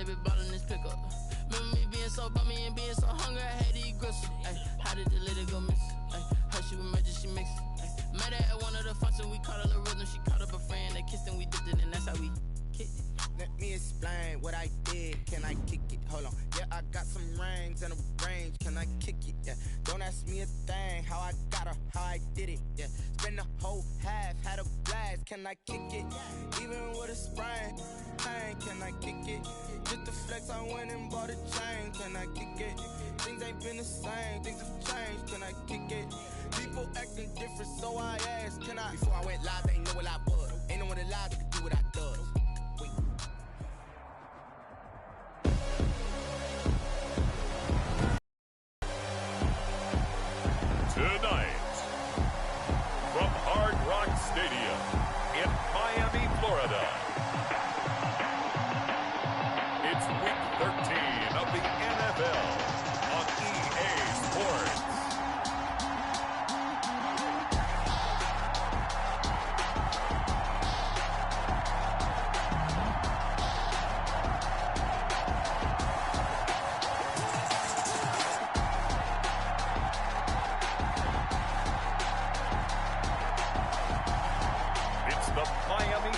baby ballin' this pickup. Remember me being so bummy and being so hungry, I had to eat gristle. Ay, how did the lady go miss? Ay, how she was magic, she mixed. Met her at one of the functions, we caught a little rhythm. She caught up a friend, they kissed and we dipped it, and that's how we kicked it. Let me explain what I did. Can I kick it? Hold on. Yeah, I got some rings and a range. Can I kick it? Yeah. Don't ask me a thing. How I got her, how I did it. Yeah. Spend the whole half, had a blast. Can I kick it? Even with a sprain. Pain, can I kick it? Just the flex, I went and bought a chain. Can I kick it? Things ain't been the same. Things have changed. Can I kick it? People acting different, so I asked, can I? Before I went live, they know what I was. Ain't no one alive that could do what I does. Tonight, from Hard Rock Stadium in Miami, Florida, it's Week 13 of the NFL on EA Sports.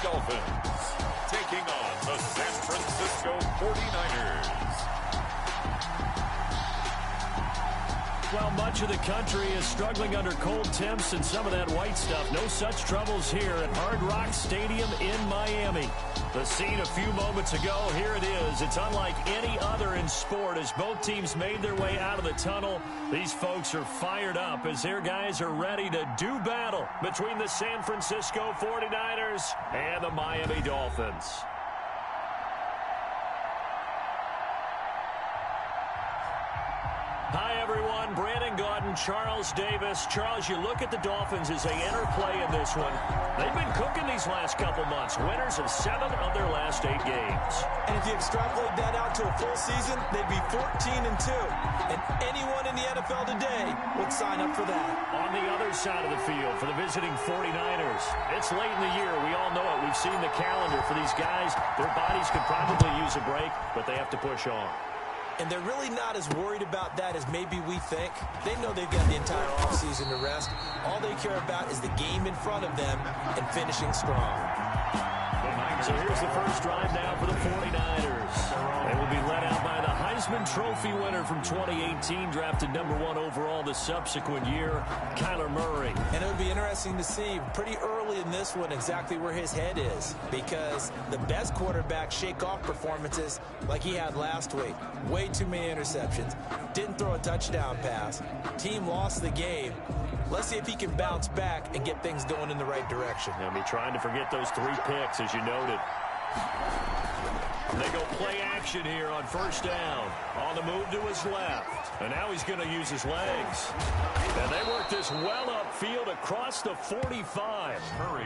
Dolphins taking on the San Francisco 49ers. Well, much of the country is struggling under cold temps and some of that white stuff. No such troubles here at Hard Rock Stadium in Miami. The scene a few moments ago, here it is. It's unlike any other in sport as both teams made their way out of the tunnel. These folks are fired up as their guys are ready to do battle between the San Francisco 49ers and the Miami Dolphins. Hi, everyone. Brandon Gaudin, Charles Davis. Charles, you look at the Dolphins as they enter play in this one. They've been cooking these last couple months. Winners of 7 of their last 8 games. And if you extrapolate that out to a full season, they'd be 14-2. And anyone in the NFL today would sign up for that. On the other side of the field for the visiting 49ers, it's late in the year. We all know it. We've seen the calendar for these guys. Their bodies could probably use a break, but they have to push on. And they're really not as worried about that as maybe we think. They know they've got the entire offseason to rest. All they care about is the game in front of them and finishing strong. So here's the first drive now for the 49ers. They will be led out by the Heisman Trophy winner from 2018, drafted #1 overall the subsequent year, Kyler Murray. And it would be interesting to see pretty early in this one exactly where his head is, because the best quarterbacks shake off performances like he had last week. Way too many interceptions. Didn't throw a touchdown pass. Team lost the game. Let's see if he can bounce back and get things going in the right direction. He'll be trying to forget those 3 picks, as you noted. They go play action here on first down. On the move to his left. And now he's going to use his legs. And they work this well upfield across the 45.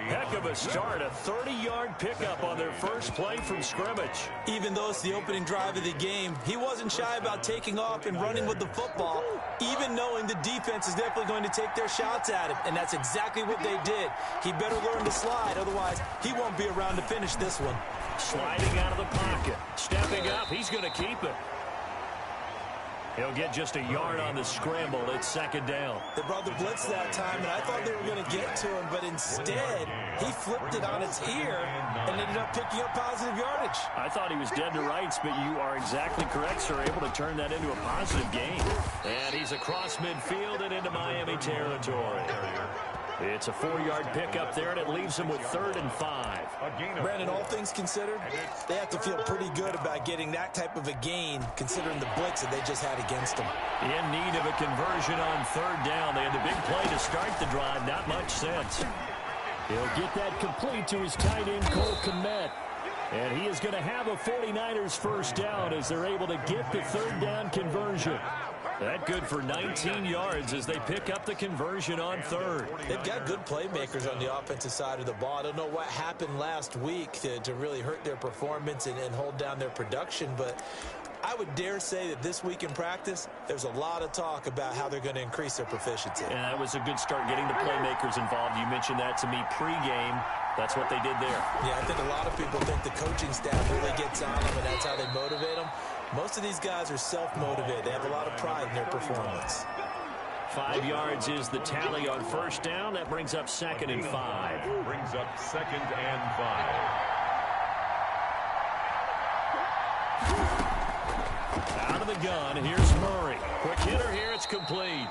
Heck of a start. A 30-yard pickup on their first play from scrimmage. Even though it's the opening drive of the game, he wasn't shy about taking off and running with the football, even knowing the defense is definitely going to take their shots at him. And that's exactly what they did. He better learn to slide, otherwise he won't be around to finish this one. Sliding out of the pocket. Stepping up, he's going to keep it. He'll get just a yard on the scramble. It's second down. They brought the blitz that time, and I thought they were going to get to him, but instead, he flipped it on its ear and ended up picking up positive yardage. I thought he was dead to rights, but you are exactly correct, sir. Able to turn that into a positive gain. And he's across midfield and into Miami territory. It's a 4-yard pickup there, and it leaves them with 3rd and 5. Brandon, all things considered, they have to feel pretty good about getting that type of a gain, considering the blitz that they just had against them. In need of a conversion on 3rd down. They had the big play to start the drive. Not much sense. He'll get that complete to his tight end, Cole Kmet. And he is going to have a 49ers first down as they're able to get the 3rd down conversion. That good for 19 yards as they pick up the conversion on 3rd. They've got good playmakers on the offensive side of the ball. I don't know what happened last week to really hurt their performance and hold down their production, but I would dare say that this week in practice, there's a lot of talk about how they're going to increase their proficiency. And that was a good start getting the playmakers involved. You mentioned that to me pregame. That's what they did there. Yeah, I think a lot of people think the coaching staff really gets on them, and That's how they motivate them. Most of these guys are self-motivated. They have a lot of pride in their performance. 5 yards is the tally on first down. That brings up 2nd and 5. Brings up 2nd and 5. Out of the gun, here's Murray. Quick hitter here, it's complete.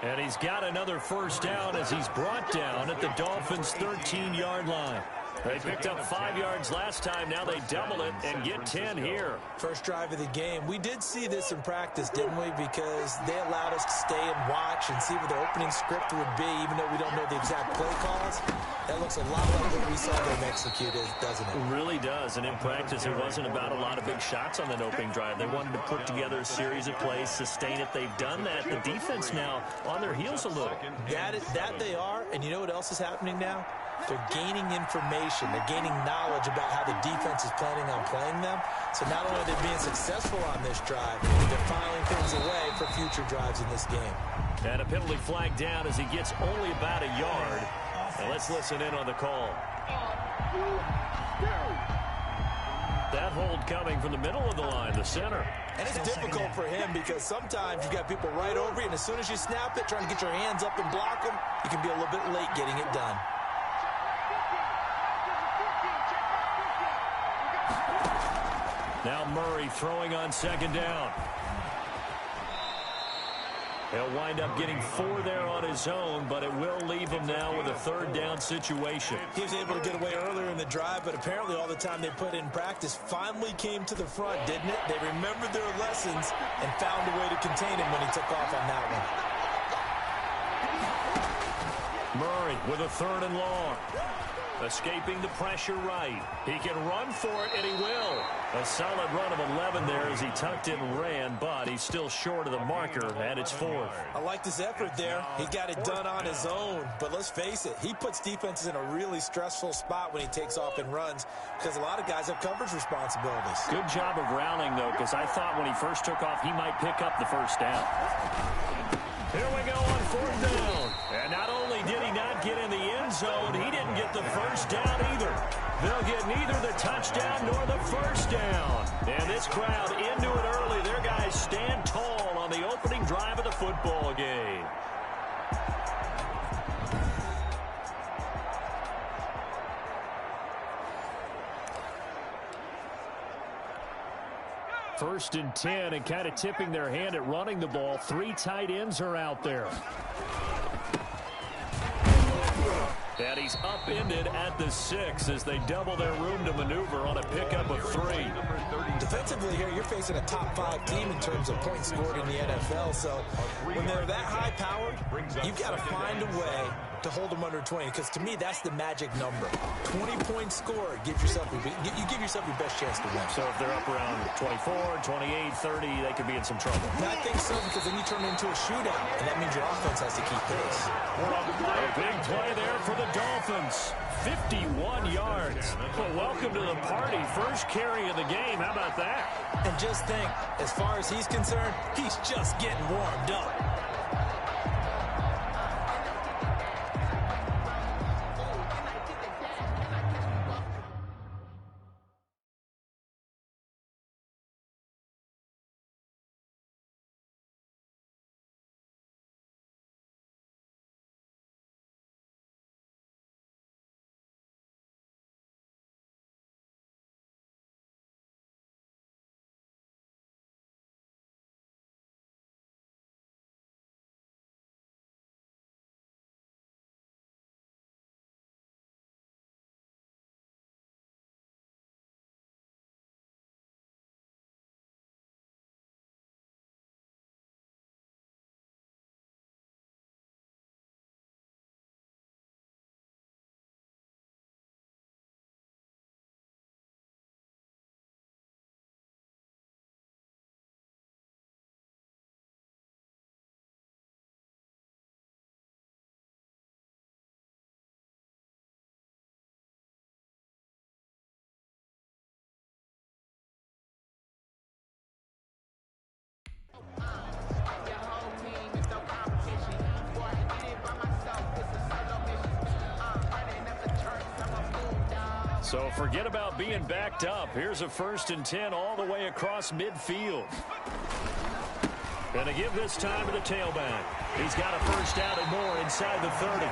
And he's got another first down as he's brought down at the Dolphins' 13-yard line. They picked up 5 yards last time. Now they double it and get 10 here. First drive of the game. We did see this in practice, didn't we? Because they allowed us to stay and watch and see what the opening script would be, even though we don't know the exact play calls. That looks a lot like what we saw them execute, doesn't it? It really does. And in practice, it wasn't about a lot of big shots on that opening drive. They wanted to put together a series of plays, sustain it. They've done that. The defense now on their heels a little. That they are. And you know what else is happening now? They're gaining information. They're gaining knowledge about how the defense is planning on playing them. So not only are they being successful on this drive, they're filing things away for future drives in this game. And a penalty flag down as he gets only about a yard. And let's listen in on the call. That hold coming from the middle of the line, the center. And it's difficult for him because sometimes you got people right over you, and as soon as you snap it, trying to get your hands up and block them, you can be a little bit late getting it done. Now Murray throwing on 2nd down. He'll wind up getting 4 there on his own, but it will leave him now with a 3rd down situation. He was able to get away earlier in the drive, but apparently all the time they put in practice finally came to the front, didn't it? They remembered their lessons and found a way to contain him when he took off on that one. Murray with a 3rd and long. Escaping the pressure right. He can run for it, and he will. A solid run of 11 there as he tucked it and ran, but he's still short of the marker, and it's 4th. I like his effort there. He got it done on his own, but let's face it, he puts defenses in a really stressful spot when he takes off and runs because a lot of guys have coverage responsibilities. Good job of rallying, though, because I thought when he first took off, he might pick up the first down. Here we go on 4th down. And not only did he not get in the end zone, he didn't get the first down either. They'll get neither the touchdown nor the first down. And this crowd into it early. Their guys stand tall on the opening drive of the football game. First and 10, and kind of tipping their hand at running the ball. 3 tight ends are out there. And he's upended at the 6 as they double their room to maneuver on a pickup of 3. Defensively here, you're facing a top 5 team in terms of points scored in the NFL. So when they're that high powered, you've got to find a way to hold them under 20, because to me that's the magic number. 20 points scored gives yourself you give yourself your best chance to win. So if they're up around 24, 28, 30, they could be in some trouble. And I think so, because then you turn it into a shootout, and that means your offense has to keep pace. A big play there for the Dolphins. 51 yards. Well, welcome to the party. First carry of the game. How about that? And just think, as far as he's concerned, he's just getting warmed up. So forget about being backed up. Here's a 1st and 10 all the way across midfield. And to give this time to the tailback. He's got a first down and more inside the 30.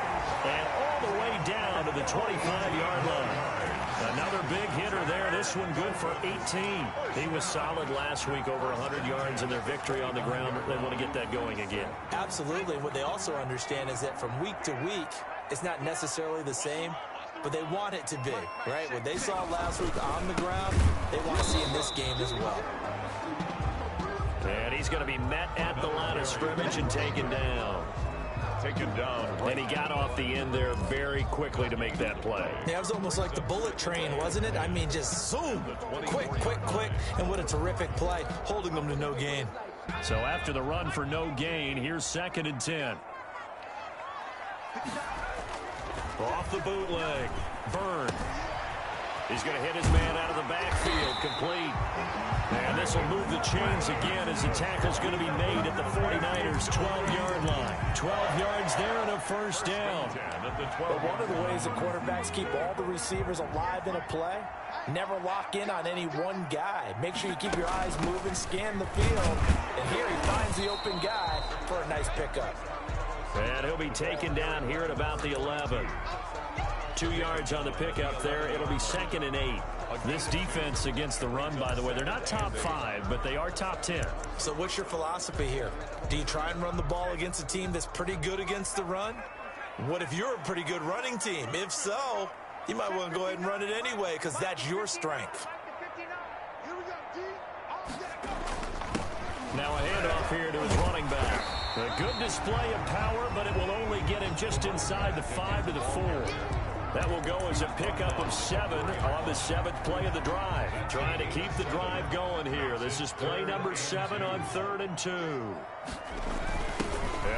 And all the way down to the 25-yard line. Another big hitter there. This one good for 18. He was solid last week, over 100 yards in their victory on the ground. They want to get that going again. Absolutely. What they also understand is that from week to week, it's not necessarily the same, but they want it to be, right? What they saw last week on the ground, they want to see in this game as well. And he's going to be met at the line of scrimmage and taken down. Taken down. And he got off the end there very quickly to make that play. Yeah, it was almost like the bullet train, wasn't it? I mean, just zoom, quick, and what a terrific play, holding them to no gain. So after the run for no gain, here's 2nd and 10. Off the bootleg. Byrne. He's going to hit his man out of the backfield. Complete. And this will move the chains again as the tackle's going to be made at the 49ers' 12-yard line. 12 yards there and a first down. But one of the ways that quarterbacks keep all the receivers alive in a play, never lock in on any one guy. Make sure you keep your eyes moving, scan the field. And here he finds the open guy for a nice pickup. And he'll be taken down here at about the 11. 2 yards on the pickup there. It'll be 2nd and 8. This defense against the run, by the way, they're not top 5, but they are top 10. So what's your philosophy here? Do you try and run the ball against a team that's pretty good against the run? What if you're a pretty good running team? If so, you might want to go ahead and run it anyway because that's your strength. Now a handoff here to his running back. A good display of power, but it will only get him just inside the 5 to the 4. That will go as a pickup of 7 on the 7th play of the drive. Trying to keep the drive going here. This is play number 7 on 3rd and 2. And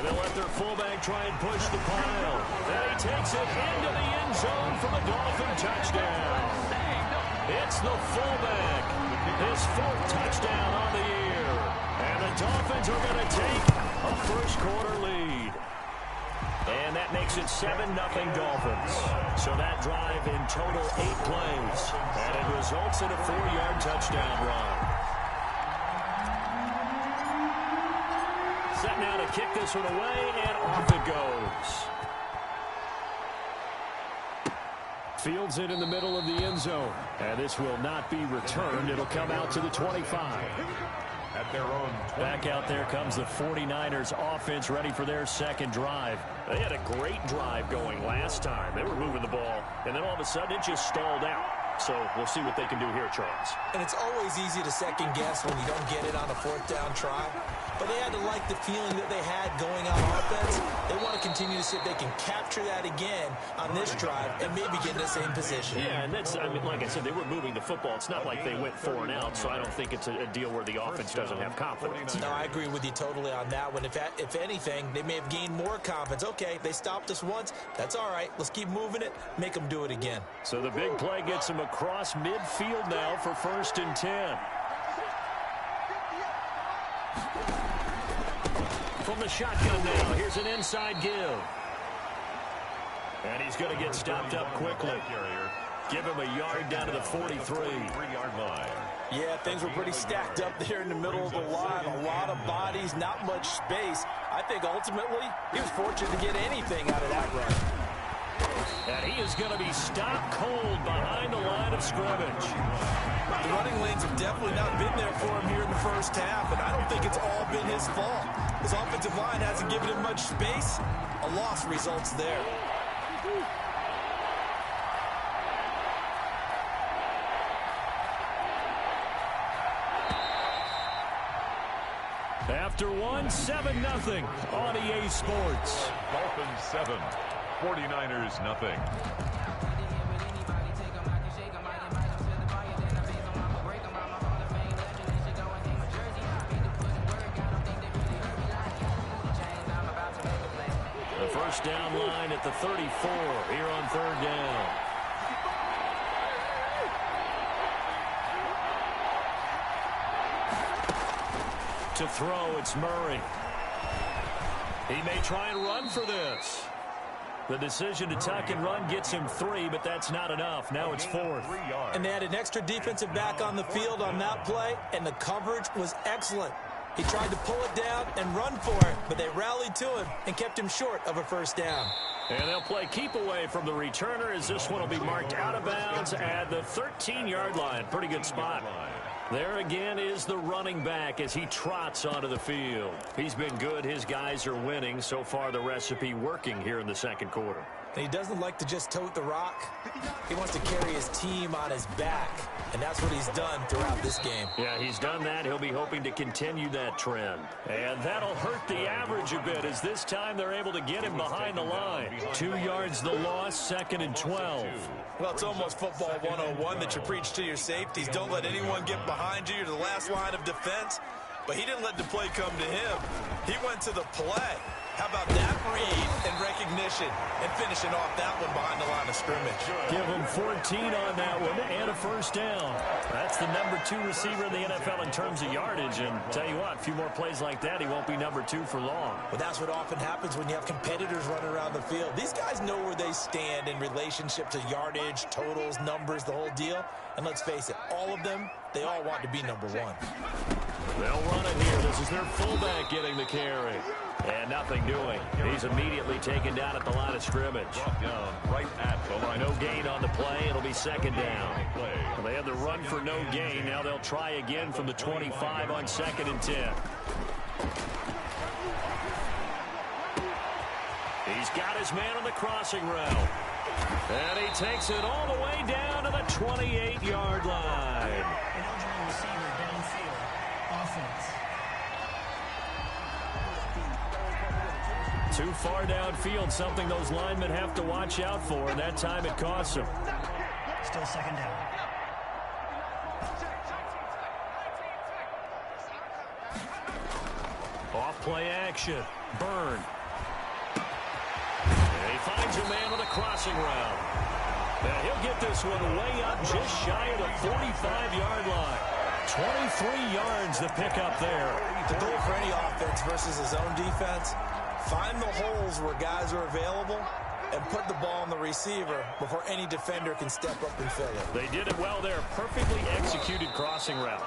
they'll let their fullback try and push the pile. And he takes it into the end zone for the Dolphin touchdown. It's the fullback. His 4th touchdown on the year. And the Dolphins are going to take a first-quarter lead. And that makes it 7-0 Dolphins. So that drive in total 8 plays. And it results in a 4-yard touchdown run. Set now to kick this one away, and off it goes. Fields it in the middle of the end zone. And this will not be returned. It'll come out to the 25. At their own 20. Back out there comes the 49ers offense ready for their 2nd drive. They had a great drive going last time. They were moving the ball, and then all of a sudden it just stalled out. So we'll see what they can do here, Charles. And it's always easy to second guess when you don't get it on a 4th down try. But they had to like the feeling that they had going on offense. They want to continue to see if they can capture that again on this drive and maybe get in the same position. Yeah, and that's, I mean, like I said, they were moving the football. It's not like they went 4 and out, so I don't think it's a deal where the offense doesn't have confidence. No, I agree with you totally on that one. If anything, they may have gained more confidence. Okay, they stopped us once. That's all right. Let's keep moving it. Make them do it again. So the big play gets them across midfield now for 1st and 10. From the shotgun now, here's an inside give. And he's going to get stopped up quickly. Give him a yard down to the 43-yard line. Yeah, things were pretty stacked up there in the middle of the line. A lot of bodies, not much space. I think ultimately he was fortunate to get anything out of that run. And he is going to be stopped cold behind the line of scrimmage. The running lanes have definitely not been there for him here in the first half, and I don't think it's all been his fault. His offensive line hasn't given him much space. A loss results there. After one, 7-0 on EA Sports. Dolphins 7, 49ers nothing. The first down line at the 34 here on 3rd down. To throw, it's Murray. He may try and run for this. The decision to tuck and run gets him 3, but that's not enough. Now it's 4th. And they had an extra defensive back on the field on that play, and the coverage was excellent. He tried to pull it down and run for it, but they rallied to him and kept him short of a first down. And they'll play keep away from the returner as this one will be marked out of bounds at the 13-yard line. Pretty good spot. There again is the running back as he trots onto the field. He's been good. His guys are winning. So far, the recipe working here in the second quarter. And he doesn't like to just tote the rock. He wants to carry his team on his back, and that's what he's done throughout this game. Yeah, he's done that. He'll be hoping to continue that trend. And that'll hurt the average a bit as this time they're able to get him behind the line. 2 yards the loss, 2nd and 12. Well, it's almost football 101 that you preach to your safeties. Don't let anyone get behind you. You're the last line of defense. But he didn't let the play come to him. He went to the play. How about that read and recognition and finishing off that one behind the line of scrimmage? Give him 14 on that one and a first down. That's the number 2 receiver in the NFL in terms of yardage. And tell you what, a few more plays like that, he won't be number 2 for long. But that's what often happens when you have competitors running around the field. These guys know where they stand in relationship to yardage, totals, numbers, the whole deal. And let's face it, all of them, they all want to be number 1. They'll run it here. This is their fullback getting the carry. And nothing doing. He's immediately taken down at the line of scrimmage. Right at the line. No gain on the play. It'll be 2nd down. Well, they had the run for no gain. Now they'll try again from the 25 on 2nd and 10. He's got his man on the crossing route. And he takes it all the way down to the 28-yard line. Eligible receiver downfield. Offense. Too far downfield, something those linemen have to watch out for, and that time it costs them. Still 2nd down. Off play action. Burn. And he finds a man with a crossing route. Now he'll get this one way up just shy of the 45-yard line. 23 yards to pick up there. The goal for any offense versus his own defense, find the holes where guys are available and put the ball on the receiver before any defender can step up and fill it. They did it well there. Perfectly executed crossing route.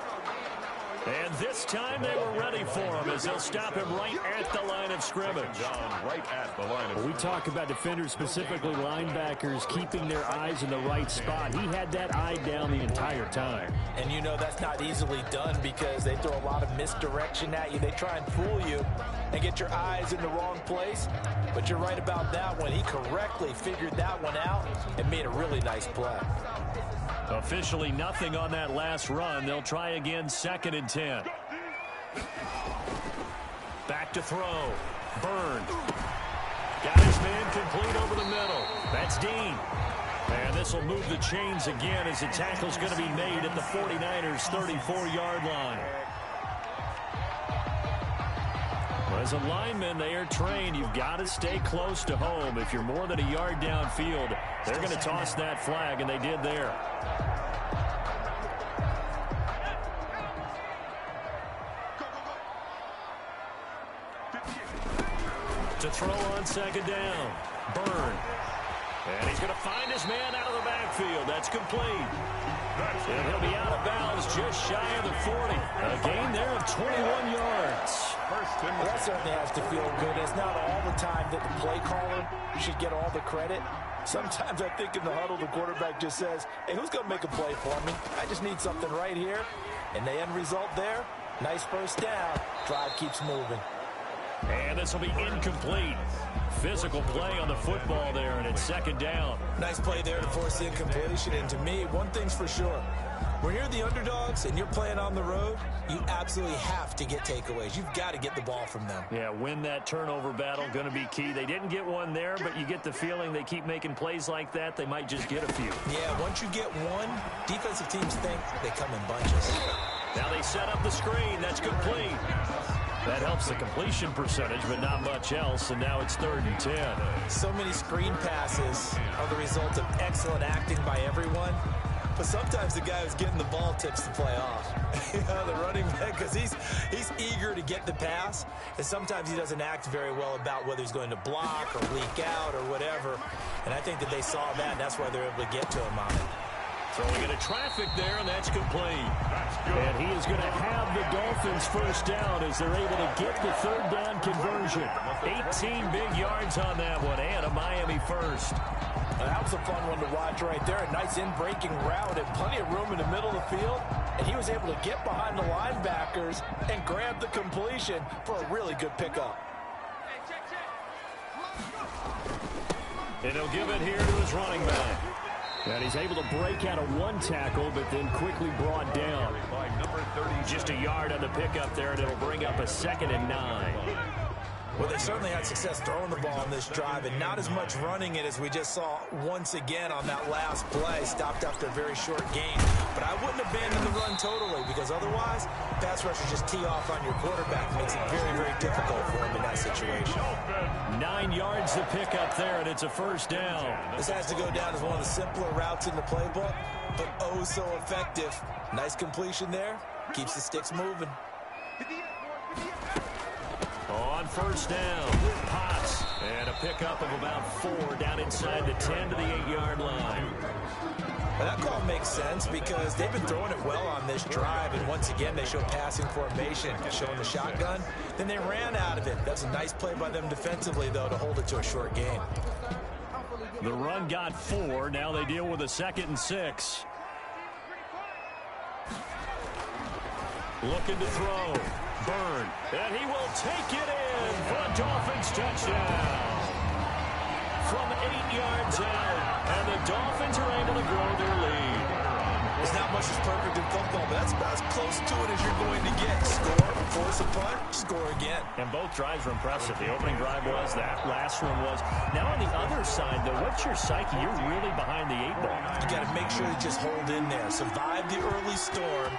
And this time they were ready for him as they'll stop him right at the line of scrimmage. Right at the line of We talk about defenders, specifically linebackers, keeping their eyes in the right spot. He had that eye down the entire time. And you know that's not easily done because they throw a lot of misdirection at you. They try and fool you and get your eyes in the wrong place. But you're right about that one. He correctly figured that one out and made a really nice play. Officially nothing on that last run. They'll try again, 2nd and 10. Back to throw. Burn. Got his man complete over the middle. That's Dean. And this will move the chains again as the tackle's going to be made at the 49ers' 34-yard line. As a lineman, they are trained. You've got to stay close to home. If you're more than a yard downfield, they're going to toss that flag, and they did there. To throw on 2nd down. Burn. And he's going to find his man out of the backfield. That's complete. And he'll be out of bounds just shy of the 40. A gain there of 21 yards. Well, that certainly has to feel good. It's not all the time that the play caller should get all the credit. Sometimes I think in the huddle, the quarterback just says, hey, who's going to make a play for me? I just need something right here. And the end result there, nice first down. Drive keeps moving. And this will be incomplete. Physical play on the football there, and it's 2nd down. Nice play there to force the incompletion. And to me, one thing's for sure. When you're the underdogs and you're playing on the road, you absolutely have to get takeaways. You've got to get the ball from them. Yeah, win that turnover battle, going to be key. They didn't get one there, but you get the feeling they keep making plays like that, they might just get a few. Yeah, once you get one, defensive teams think they come in bunches. Now they set up the screen. That's complete. That helps the completion percentage, but not much else, and now it's 3rd and 10. So many screen passes are the result of excellent acting by everyone. But sometimes the guy who's getting the ball tips the play off. The running back, because he's eager to get the pass, and sometimes he doesn't act very well about whether he's going to block or leak out or whatever. And I think that they saw that, and that's why they're able to get to him on it. Throwing into traffic there, and that's complete. And he is going to have the Dolphins first down as they're able to get the third down conversion. 18 big yards on that one, and a Miami first. That was a fun one to watch right there. A nice in-breaking route and plenty of room in the middle of the field. And he was able to get behind the linebackers and grab the completion for a really good pickup. And he'll give it here to his running back. And he's able to break out of one tackle, but then quickly brought down. Just a yard on the pickup there, and it'll bring up a 2nd and 9. Well, they certainly had success throwing the ball on this drive, and not as much running it as we just saw once again on that last play. Stopped after a very short gain. But I wouldn't abandon the run totally, because otherwise, pass rushers just tee off on your quarterback. Makes it very, very difficult for him in that situation. 9 yards to pick up there, and it's a first down. This has to go down as one of the simpler routes in the playbook, but oh so effective. Nice completion there. Keeps the sticks moving. On first down, Potts, and a pickup of about 4 down inside the 10 to the 8-yard line. Well, that call makes sense because they've been throwing it well on this drive, and once again they show passing formation, showing the shotgun. Then they ran out of it. That's a nice play by them defensively, though, to hold it to a short gain. The run got 4. Now they deal with a 2nd and 6. Looking to throw. Burn, and he will take it in for a Dolphins touchdown. From 8 yards out, and the Dolphins are able to grow their lead. There's not much that's perfect in football, but that's about as close to it as you're going to get. Score, force a punt, score again. And both drives were impressive. The opening drive was, that last one was. Now on the other side, though, what's your psyche? You're really behind the 8 ball. You got to make sure to just hold in there. Survive the early storm,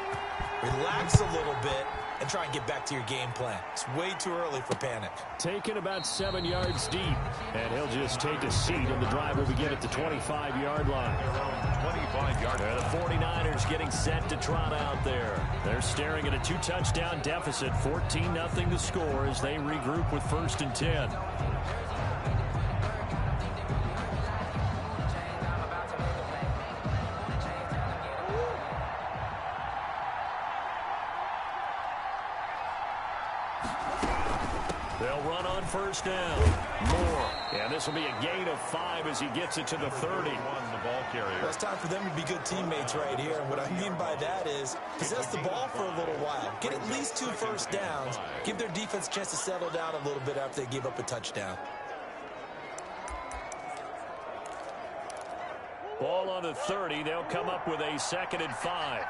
relax a little bit, and try and get back to your game plan. It's way too early for panic. Taken about 7 yards deep, and he'll just take a seat, and the drive will begin at the 25-yard line. 25-yard. The 49ers getting set to trot out there. They're staring at a 2-touchdown deficit, 14-0 to score as they regroup with 1st and 10. They'll run on first down. Moore. And this will be a gain of 5 as he gets it to the 30. It's time for them to be good teammates right here. And what I mean by that is possess the ball for a little while. Get at least 2 first downs. Give their defense a chance to settle down a little bit after they give up a touchdown. Ball on the 30. They'll come up with a 2nd and 5.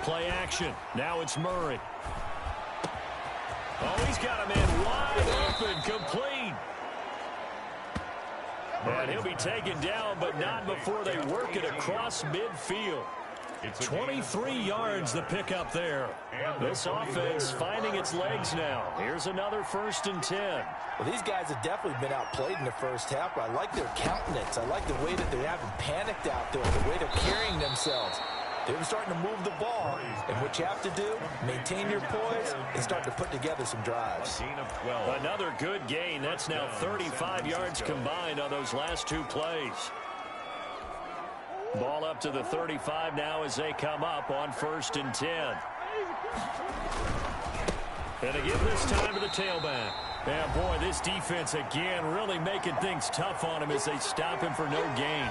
Play action. Now it's Murray. Oh, he's got a man wide open, complete. And he'll be taken down, but not before they work it across midfield. 23 yards the pickup there. This offense finding its legs now. Here's another 1st and 10. Well, these guys have definitely been outplayed in the first half, but I like their countenance. I like the way that they haven't panicked out there, the way they're carrying themselves. They're starting to move the ball, and what you have to do, maintain your poise and start to put together some drives. Another good gain. That's now 35 yards combined on those last 2 plays. Ball up to the 35 now as they come up on 1st and 10. And again this time to the tailback. And boy, this defense again really making things tough on him as they stop him for no gain.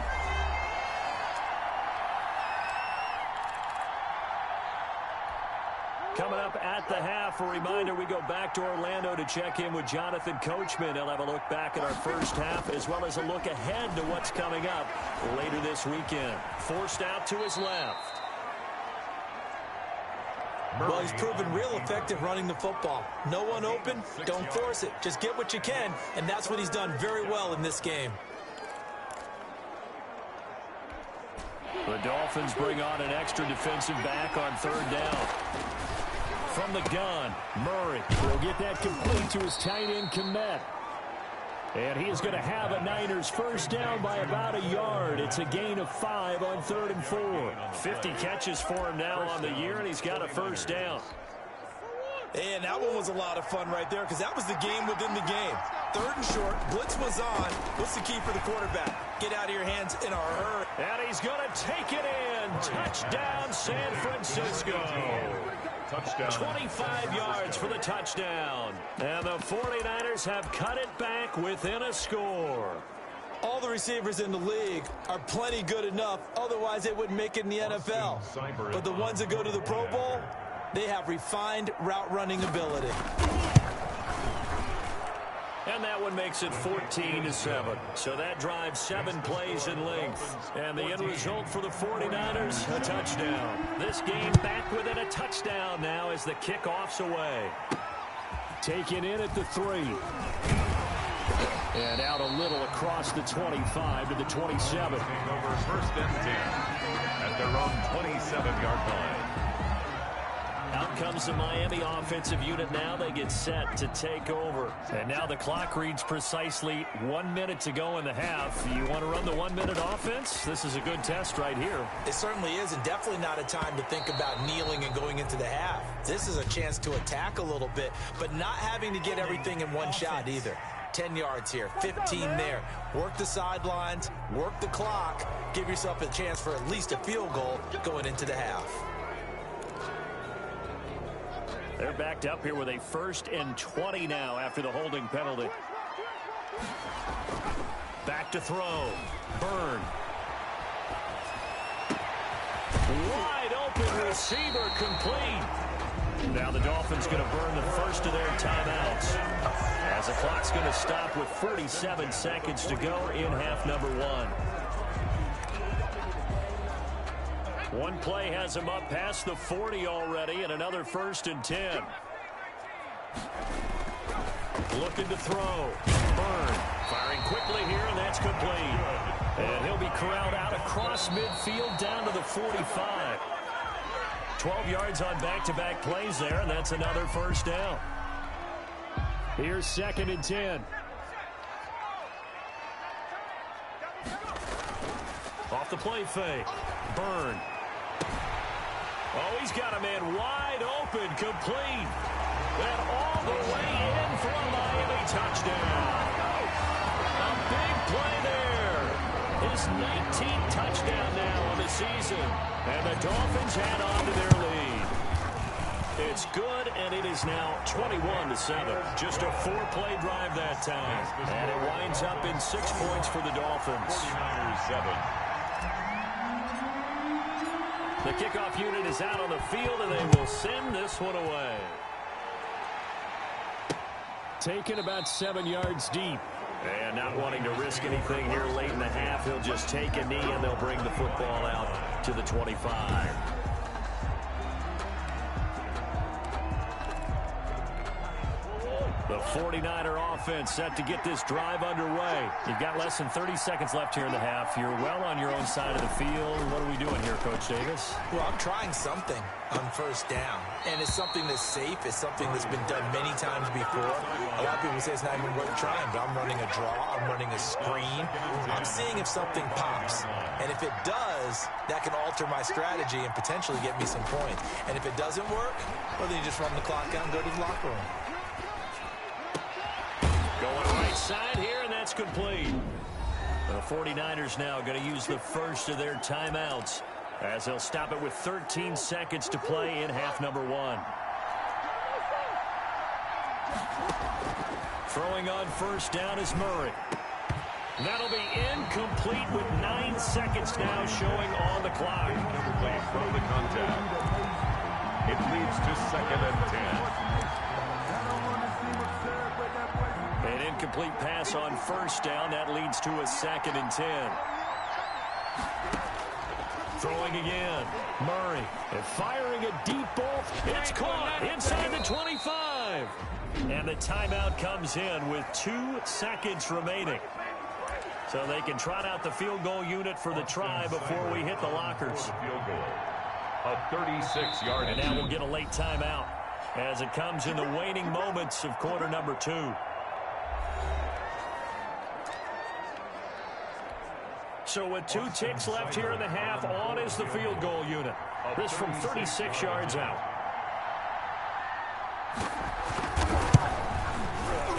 Coming up at the half, a reminder, we go back to Orlando to check in with Jonathan Coachman. He'll have a look back at our first half as well as a look ahead to what's coming up later this weekend. Forced out to his left. Well, he's proven real effective running the football. No one open, don't force it. Just get what you can, and that's what he's done very well in this game. The Dolphins bring on an extra defensive back on 3rd down. From the gun, Murray will get that complete to his tight end, Kmet. And he is going to have a Niners first down by about a yard. It's a gain of 5 on 3rd and 4. 50 catches for him now on the year, and he's got a first down. And that one was a lot of fun right there because that was the game within the game. 3rd and short, blitz was on. What's the key for the quarterback? Get out of your hands in a hurry. And he's going to take it in. Touchdown, San Francisco. Touchdown. 25 yards for the touchdown. And the 49ers have cut it back within a score. All the receivers in the league are plenty good enough. Otherwise, they wouldn't make it in the NFL. But the ones that go to the Pro Bowl, they have refined route running ability. And that one makes it 14-7. So that drives 7 plays in length. And the end result for the 49ers, a touchdown. This game back within a touchdown now as the kickoff's away. Taken in at the 3. And out a little across the 25 to the 27. Over 1st and 10 at their own 27-yard line. Out comes the Miami offensive unit now. They get set to take over. And now the clock reads precisely 1 minute to go in the half. You want to run the 1-minute offense? This is a good test right here. It certainly is, and definitely not a time to think about kneeling and going into the half. This is a chance to attack a little bit, but not having to get everything in one shot either. 10 yards here, 15 there. Work the sidelines, work the clock. Give yourself a chance for at least a field goal going into the half. They're backed up here with a 1st and 20 now after the holding penalty. Back to throw. Byrne. Wide open receiver complete. Now the Dolphins going to burn the first of their timeouts, as the clock's going to stop with 47 seconds to go in half number 1. One play has him up past the 40 already, and another 1st and 10. Looking to throw. Byrne firing quickly here, and that's complete. And he'll be corralled out across midfield down to the 45. 12 yards on back-to-back plays there, and that's another first down. Here's 2nd and 10. Off the play fake. Byrne. Oh, he's got a man wide open, complete. And all the way in for a Miami touchdown. A big play there. His 19th touchdown now on the season. And the Dolphins add on to their lead. It's good, and it is now 21-7. Just a 4-play drive that time. And it winds up in 6 points for the Dolphins. 49ers 7. The kickoff unit is out on the field, and they will send this one away. Taken about 7 yards deep. And not wanting to risk anything here late in the half, he'll just take a knee, and they'll bring the football out to the 25. The 49er offense set to get this drive underway. You've got less than 30 seconds left here in the half. You're well on your own side of the field. What are we doing here, Coach Davis? Well, I'm trying something on first down, and it's something that's safe. It's something that's been done many times before. A lot of people say it's not even worth trying, but I'm running a draw. I'm running a screen. I'm seeing if something pops, and if it does, that can alter my strategy and potentially get me some points. And if it doesn't work, well, then you just run the clock out and go to the locker room. Going right side here, and that's complete. The 49ers now going to use the first of their timeouts, as they'll stop it with 13 seconds to play in half number 1. Throwing on first down is Murray. That'll be incomplete with 9 seconds now showing on the clock. Away from the contact. It leads to 2nd and 10. An incomplete pass on first down. That leads to a 2nd and 10. Throwing again. Murray. And firing a deep ball. It's caught inside the 25. And the timeout comes in with 2 seconds remaining. So they can trot out the field goal unit for the try before we hit the lockers. Field goal. A 36-yard. And now we'll get a late timeout as it comes in the waning moments of quarter number 2. So with 2 ticks left here in the half, on is the field goal unit. This from 36 yards out.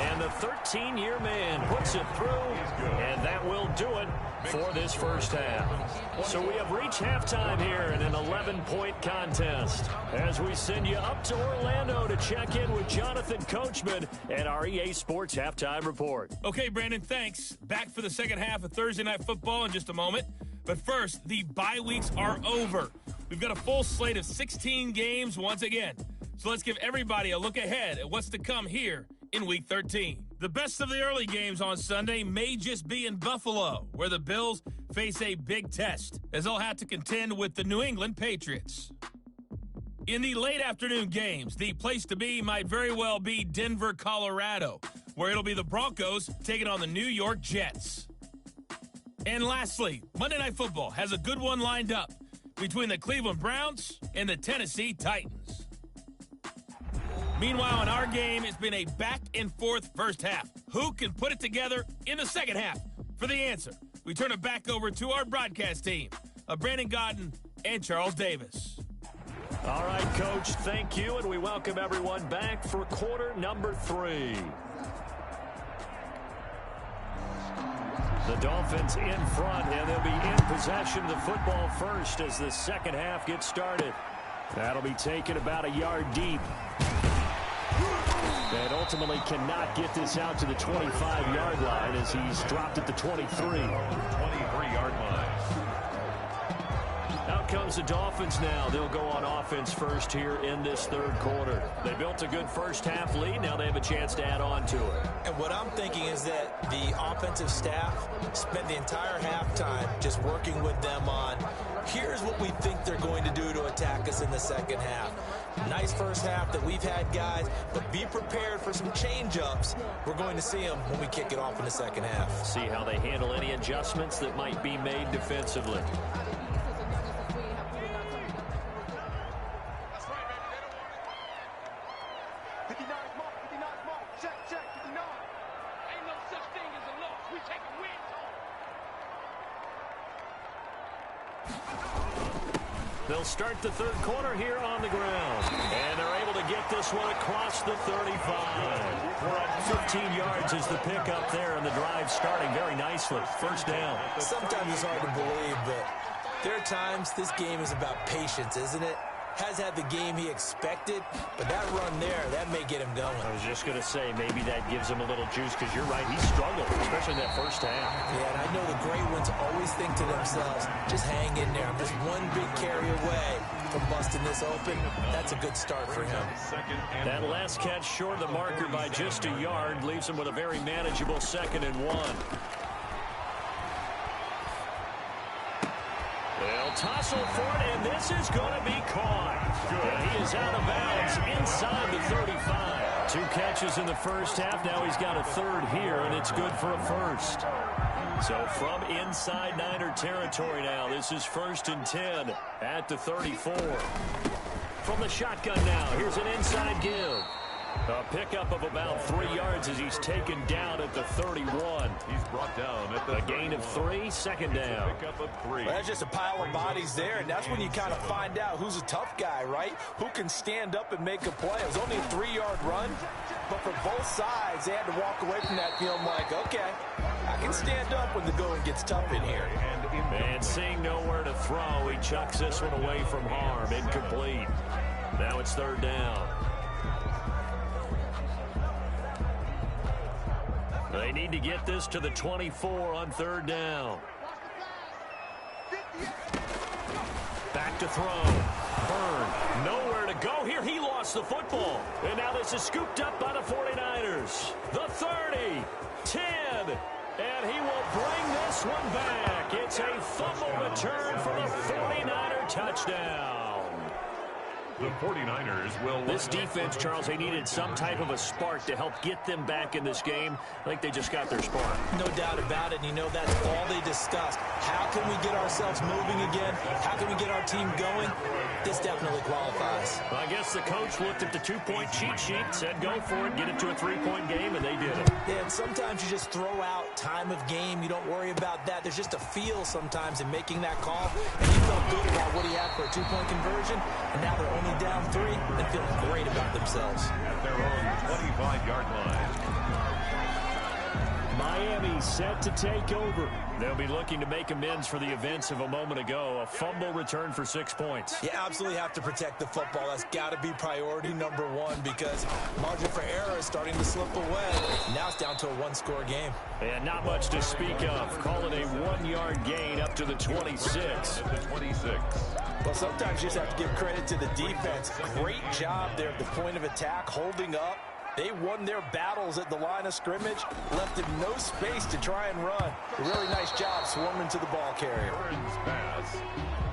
And the 13-year man puts it through, and that will do it for this first half. So we have reached halftime here in an 11-point contest as we send you up to Orlando to check in with Jonathan Coachman and our EA Sports Halftime Report. Okay, Brandon, thanks. Back for the second half of Thursday Night Football in just a moment. But first, the bye weeks are over. We've got a full slate of 16 games once again. So let's give everybody a look ahead at what's to come here in Week 13. The best of the early games on Sunday may just be in Buffalo, where the Bills face a big test, as they'll have to contend with the New England Patriots. In the late afternoon games, the place to be might very well be Denver, Colorado, where it'll be the Broncos taking on the New York Jets. And lastly, Monday Night Football has a good one lined up between the Cleveland Browns and the Tennessee Titans. Meanwhile, in our game, it's been a back-and-forth first half. Who can put it together in the second half? For the answer, we turn it back over to our broadcast team of Brandon Godden and Charles Davis. All right, Coach, thank you, and we welcome everyone back for quarter number 3. The Dolphins in front, and they'll be in possession of the football first as the second half gets started. That'll be taken about a yard deep. And ultimately cannot get this out to the 25-yard line as he's dropped at the 23. 23-yard line. Out comes the Dolphins now. They'll go on offense first here in this third quarter. They built a good first half lead. Now they have a chance to add on to it. And what I'm thinking is that the offensive staff spent the entire halftime just working with them on, here's what we think they're going to do to attack us in the second half. Nice first half that we've had, guys, but be prepared for some change-ups. We're going to see them when we kick it off in the second half. See how they handle any adjustments that might be made defensively. They'll start the third quarter here on the ground. And they're able to get this one across the 35. We're up 15 yards as the pickup there, and the drive starting very nicely. First down. Sometimes it's hard to believe, but there are times this game is about patience, isn't it? Has had the game he expected, but that run there, that may get him going. I was just going to say, maybe that gives him a little juice, because you're right, he struggled, especially in that first half. Yeah, and I know the great ones always think to themselves, just hang in there. I'm just one big carry away from busting this open. That's a good start for him. That last catch short of the marker by just a yard leaves him with a very manageable 2nd and 1. They'll tussle for it, and this is going to be caught. And he is out of bounds inside the 35. 2 catches in the first half. Now he's got a third here, and it's good for a first. So from inside Niner territory now, this is 1st and 10 at the 34. From the shotgun now, here's an inside give. A pickup of about 3 yards as he's taken down at the 31. He's brought down at the gain of 3, 2nd down. Pickup of 3. Well, that's just a pile of bodies there, and that's when you kind of find out who's a tough guy, right? Who can stand up and make a play. It was only a 3-yard run, but for both sides, they had to walk away from that feeling like, okay, I can stand up when the going gets tough in here. And seeing nowhere to throw, he chucks this one away from harm. Incomplete. Now it's 3rd down. They need to get this to the 24 on 3rd down. Back to throw. Byrne, nowhere to go here. He lost the football. And now this is scooped up by the 49ers. The 30, 10, and he will bring this one back. It's a fumble return for the 49er touchdown. The 49ers will... This defense, Charles, they needed some type of a spark to help get them back in this game. I think they just got their spark. No doubt about it. And you know that's all they discussed. How can we get ourselves moving again? How can we get our team going? This definitely qualifies. Well, I guess the coach looked at the two-point cheat sheet, said go for it, get it to a three-point game, and they did it. Yeah, and sometimes you just throw out time of game. You don't worry about that. There's just a feel sometimes in making that call. And he felt good about what he had for a two-point conversion. And now they're only down 3 and feeling great about themselves. At their own 25-yard line. Miami set to take over. They'll be looking to make amends for the events of a moment ago. A fumble return for 6 points. You absolutely have to protect the football. That's got to be priority number 1 because margin for error is starting to slip away. Now it's down to a one-score game. And not much to speak of. Call it a 1-yard gain up to the 26. At the 26. Well, sometimes you just have to give credit to the defense. Great job there at the point of attack, holding up. They won their battles at the line of scrimmage, left them no space to try and run. A really nice job swarming to the ball carrier. Pass.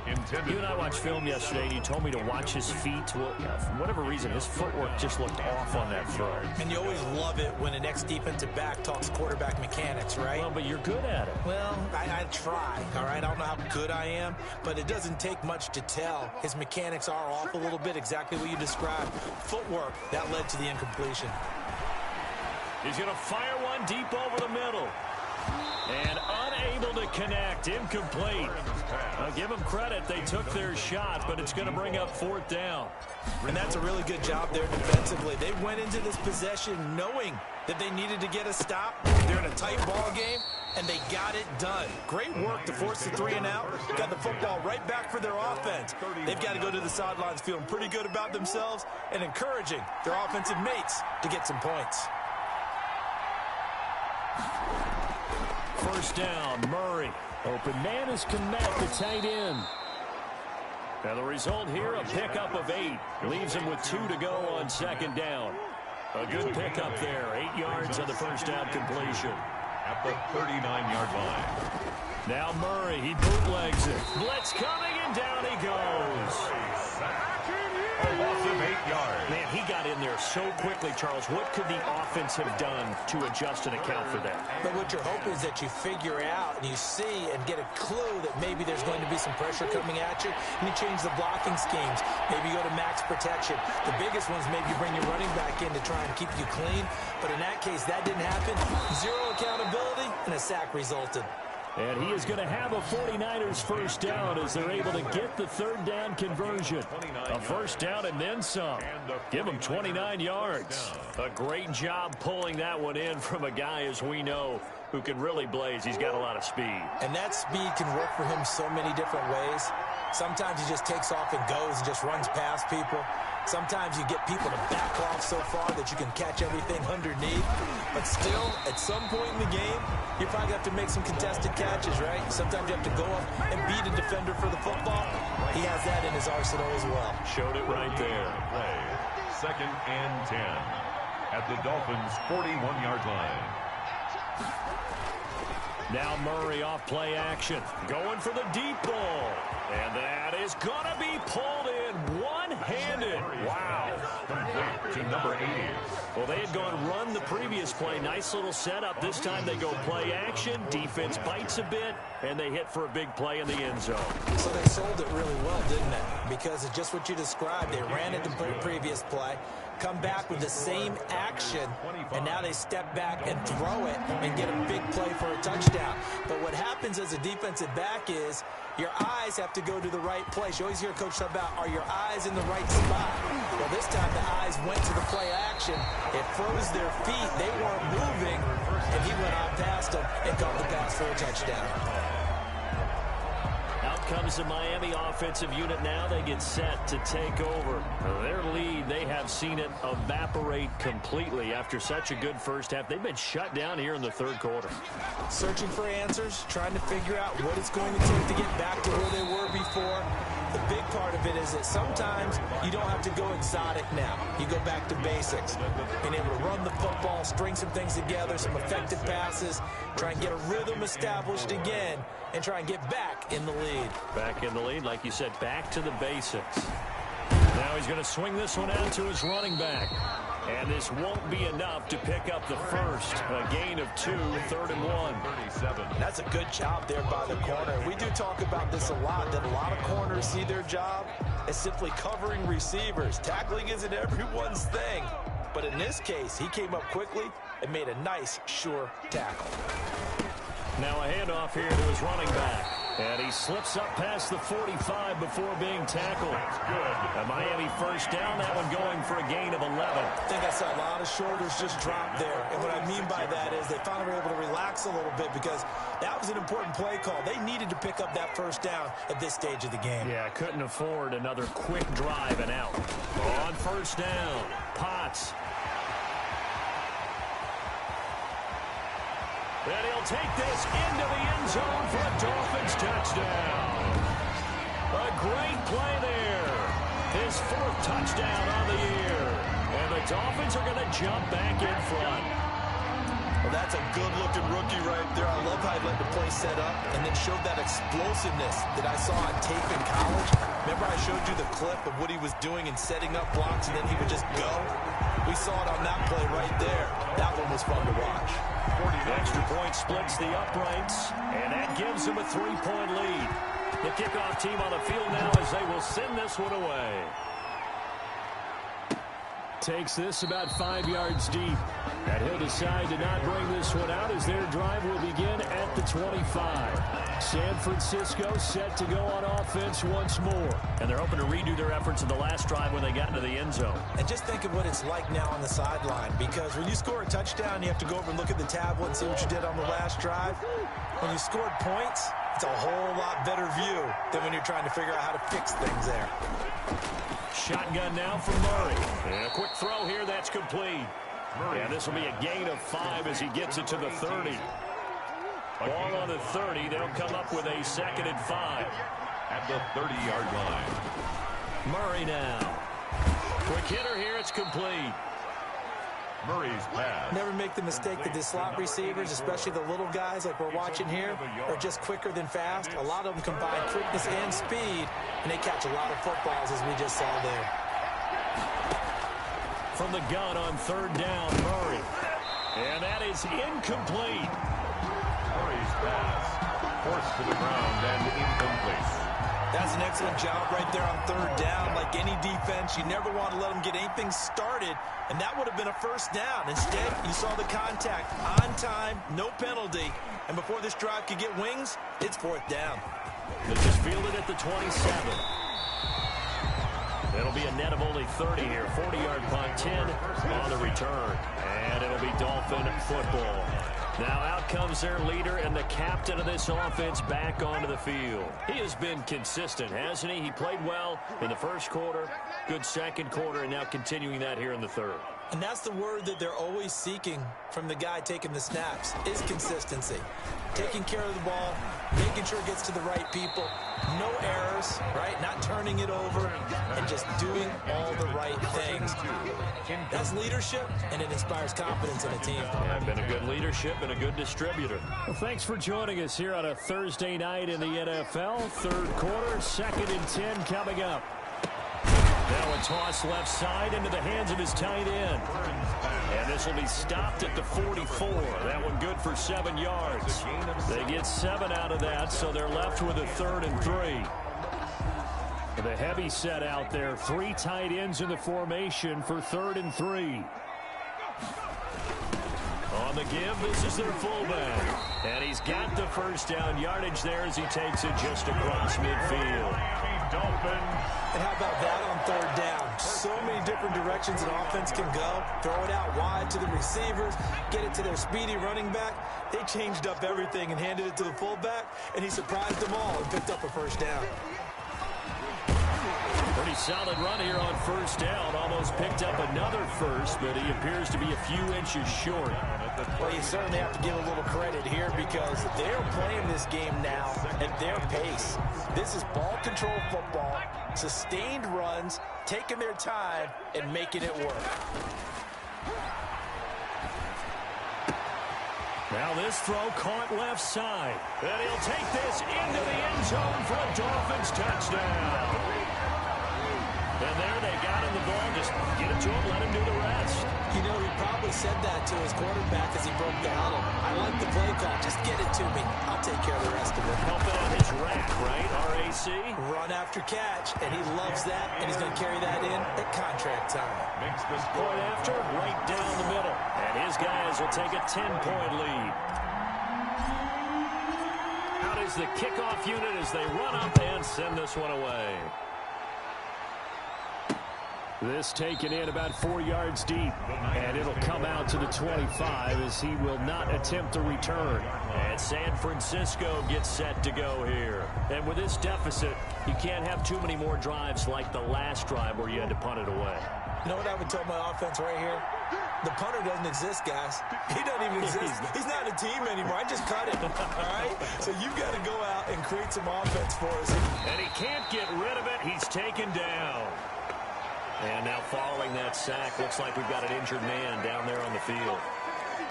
Intended. You and I watched film yesterday, and you told me to watch his feet. Well, for whatever reason, his footwork just looked off on that throw. And you always love it when an ex-defensive back talks quarterback mechanics, right? Well, but you're good at it. Well, I try, all right? I don't know how good I am, but it doesn't take much to tell. His mechanics are off a little bit, exactly what you described. Footwork, that led to the incompletion. He's going to fire one deep over the middle. And unable to connect. Incomplete. I'll give them credit. They took their shot, but it's going to bring up 4th down. And that's a really good job there defensively. They went into this possession knowing that they needed to get a stop. They're in a tight ball game, and they got it done. Great work to force the 3 and out. Got the football right back for their offense. They've got to go to the sidelines feeling pretty good about themselves and encouraging their offensive mates to get some points. First down, Murray. Open man is Kmet, the tight end. And the result here, a pickup of 8. Leaves him with 2 to go on 2nd down. A good pickup there. 8 yards on the first down completion. At the 39-yard line. Now Murray, he bootlegs it. Blitz coming, and down he goes. A loss of 8 yards. Man, he got in there so quickly, Charles. What could the offense have done to adjust and account for that? But what you're hoping is that you figure out and you see and get a clue that maybe there's going to be some pressure coming at you, and you change the blocking schemes. Maybe you go to max protection. The biggest ones, maybe you bring your running back in to try and keep you clean. But in that case, that didn't happen. 0 accountability, and a sack resulted. And he is going to have a 49ers first down as they're able to get the 3rd down conversion. A first down and then some. Give him 29 yards. A great job pulling that one in from a guy, as we know, who can really blaze. He's got a lot of speed. And that speed can work for him so many different ways. Sometimes he just takes off and goes and just runs past people. Sometimes you get people to back off so far that you can catch everything underneath. But still, at some point in the game, you probably have to make some contested catches, right? Sometimes you have to go up and beat a defender for the football. He has that in his arsenal as well. Showed it right there. Play. 2nd and 10. At the Dolphins' 41-yard line. Now Murray off play action. Going for the deep ball. And that is going to be pulled in one-handed. Wow. Complete to number 80. Well, they had gone run the previous play. Nice little setup. This time they go play action. Defense bites a bit, and they hit for a big play in the end zone. So they sold it really well, didn't they? Because it's just what you described. They ran it the previous play, come back with the same action, and now they step back and throw it and get a big play for a touchdown. But what happens as a defensive back is your eyes have to go to the right place. You always hear a coach talk about, are your eyes in the right spot? Well, this time the eyes went to the play action. It froze their feet. They weren't moving, and he went out past them and caught the pass for a touchdown. Out comes the Miami offensive unit now. They get set to take over. Their lead, they have seen it evaporate completely after such a good first half. They've been shut down here in the 3rd quarter. Searching for answers, trying to figure out what it's going to take to get back to where they were before. The big part of it is that sometimes you don't have to go exotic now. You go back to basics. Being able to run the football, string some things together, some effective passes, try and get a rhythm established again, and try and get back in the lead. Back in the lead, like you said, back to the basics. Now he's going to swing this one out to his running back. And this won't be enough to pick up the first. A gain of 2, 3rd and 1. 37. That's a good job there by the corner. We do talk about this a lot, that a lot of corners see their job as simply covering receivers. Tackling isn't everyone's thing. But in this case, he came up quickly and made a nice, sure tackle. Now a handoff here to his running back. And he slips up past the 45 before being tackled. Good. A Miami first down, that one going for a gain of 11. I think I saw a lot of shoulders just drop there. And what I mean by that is they finally were able to relax a little bit because that was an important play call. They needed to pick up that first down at this stage of the game. Yeah, couldn't afford another quick drive and out. On first down, Potts. And he'll take this into the end zone for a Dolphins touchdown. A great play there. His 4th touchdown on the year. And the Dolphins are going to jump back in front. Well, that's a good-looking rookie right there. I love how he let the play set up and then showed that explosiveness that I saw on tape in college. Remember I showed you the clip of what he was doing and setting up blocks, and then he would just go? We saw it on that play right there. That one was fun to watch. The extra point splits the uprights, and that gives them a 3-point lead. The kickoff team on the field now as they will send this one away. Takes this about 5 yards deep. And he'll decide to not bring this one out as their drive will begin at the 25. San Francisco set to go on offense once more. And they're hoping to redo their efforts in the last drive when they got into the end zone. And just think of what it's like now on the sideline, because when you score a touchdown, you have to go over and look at the tablet and see what you did on the last drive. When you scored points, it's a whole lot better view than when you're trying to figure out how to fix things there. Shotgun now from Murray. And a quick throw here, that's complete. And this will be a gain of 5 as he gets it to the 30. Ball on the 30, they'll come up with a 2nd and 5. At the 30-yard line. Murray now. Quick hitter here, it's complete. Murray's pass. Never make the mistake that the slot receivers, especially the little guys like we're watching here, are just quicker than fast. A lot of them combine quickness and speed, and they catch a lot of footballs, as we just saw there. From the gun on 3rd down, Murray. And that is incomplete. Murray's pass. Forced to the ground and incomplete. That's an excellent job right there on 3rd down. Like any defense, you never want to let them get anything started, and that would have been a first down. Instead, you saw the contact on time, no penalty, and before this drive could get wings, it's 4th down. They just fielded at the 27. It'll be a net of only 30 here. 40-yard punt, 10 on the return. And it'll be Dolphin football. Now out comes their leader and the captain of this offense back onto the field. He has been consistent, hasn't he? He played well in the first quarter, good 2nd quarter, and now continuing that here in the 3rd. And that's the word that they're always seeking from the guy taking the snaps, is consistency. Taking care of the ball, making sure it gets to the right people, no errors, right? Not turning it over, and just doing all the right things. That's leadership, and it inspires confidence in a team. Yeah, been a good leadership and a good distributor. Well, thanks for joining us here on a Thursday night in the NFL. 3rd quarter, 2nd and 10 coming up. Now a toss left side into the hands of his tight end. And this will be stopped at the 44. That one good for 7 yards. They get 7 out of that, so they're left with a 3rd and 3. The heavy set out there. 3 tight ends in the formation for 3rd and 3. On the give, this is their fullback. And he's got the first down yardage there as he takes it just across midfield. And how about that on 3rd down? So many different directions an offense can go. Throw it out wide to the receivers, get it to their speedy running back. They changed up everything and handed it to the fullback, and he surprised them all and picked up a first down. Pretty solid run here on 1st down. Almost picked up another first, but he appears to be a few inches short. Well, you certainly have to give a little credit here because they're playing this game now at their pace. This is ball control football, sustained runs, taking their time, and making it work. Now this throw caught left side. And he'll take this into the end zone for a Dolphins touchdown. And And there they got him the ball. Just get it to him, let him do the rest. You know, he probably said that to his quarterback as he broke the huddle. I like the play call. Just get it to me. I'll take care of the rest of it. Helping out his rack, right? RAC. Run after catch, and he loves that, and he's going to carry that in at contract time. Point after, right down the middle. And his guys will take a 10-point lead. Out is the kickoff unit as they run up and send this one away. This taken in about 4 yards deep, and it'll come out to the 25 as he will not attempt to return. And San Francisco gets set to go here. And with this deficit, you can't have too many more drives like the last drive where you had to punt it away. You know what I would tell my offense right here? The punter doesn't exist, guys. He doesn't even exist. He's not a team anymore. I just cut it, all right? So you've got to go out and create some offense for us. And he can't get rid of it. He's taken down. And now following that sack, looks like we've got an injured man down there on the field.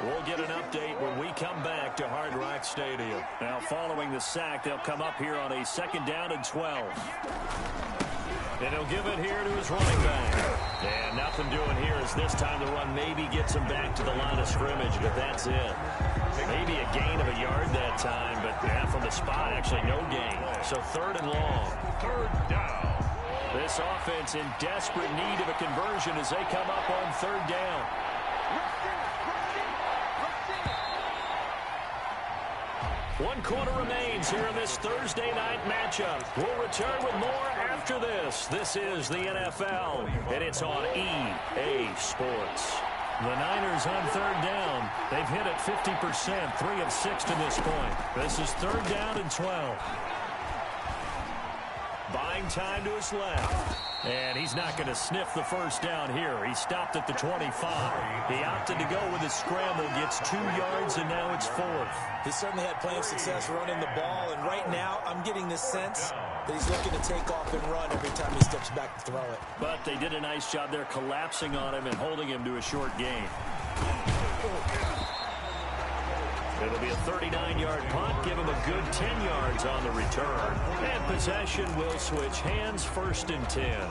We'll get an update when we come back to Hard Rock Stadium. Now following the sack, they'll come up here on a 2nd down and 12. And he'll give it here to his running back. And nothing doing here as this time the run maybe gets him back to the line of scrimmage, but that's it. Maybe a gain of a yard that time, but from the spot, actually no gain. So 3rd and long. 3rd down. This offense in desperate need of a conversion as they come up on 3rd down. One quarter remains here in this Thursday night matchup. We'll return with more after this. This is the NFL, and it's on EA Sports. The Niners on 3rd down. They've hit it 50%, 3 of 6 to this point. This is 3rd down and 12. Buying time to his left. And he's not going to sniff the 1st down here. He stopped at the 25. He opted to go with his scramble, gets 2 yards, and now it's 4th. He certainly had plenty of success running the ball, and right now I'm getting this sense that he's looking to take off and run every time he steps back to throw it. But they did a nice job there collapsing on him and holding him to a short gain. It'll be a 39-yard punt, give him a good 10 yards on the return. And possession will switch hands, 1st and 10.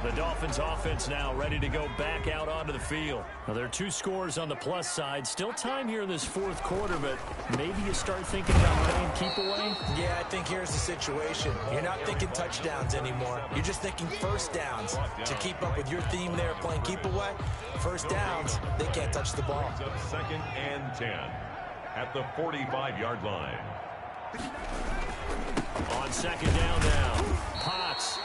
The Dolphins offense now ready to go back out onto the field. Now, there are 2 scores on the plus side. Still time here in this 4th quarter, but maybe you start thinking about playing keep away? Yeah, I think here's the situation. You're not thinking touchdowns anymore. You're just thinking 1st downs. To keep up with your theme there, playing keep away, 1st downs, they can't touch the ball. 2nd and 10 at the 45-yard line. On 2nd down now, Potts.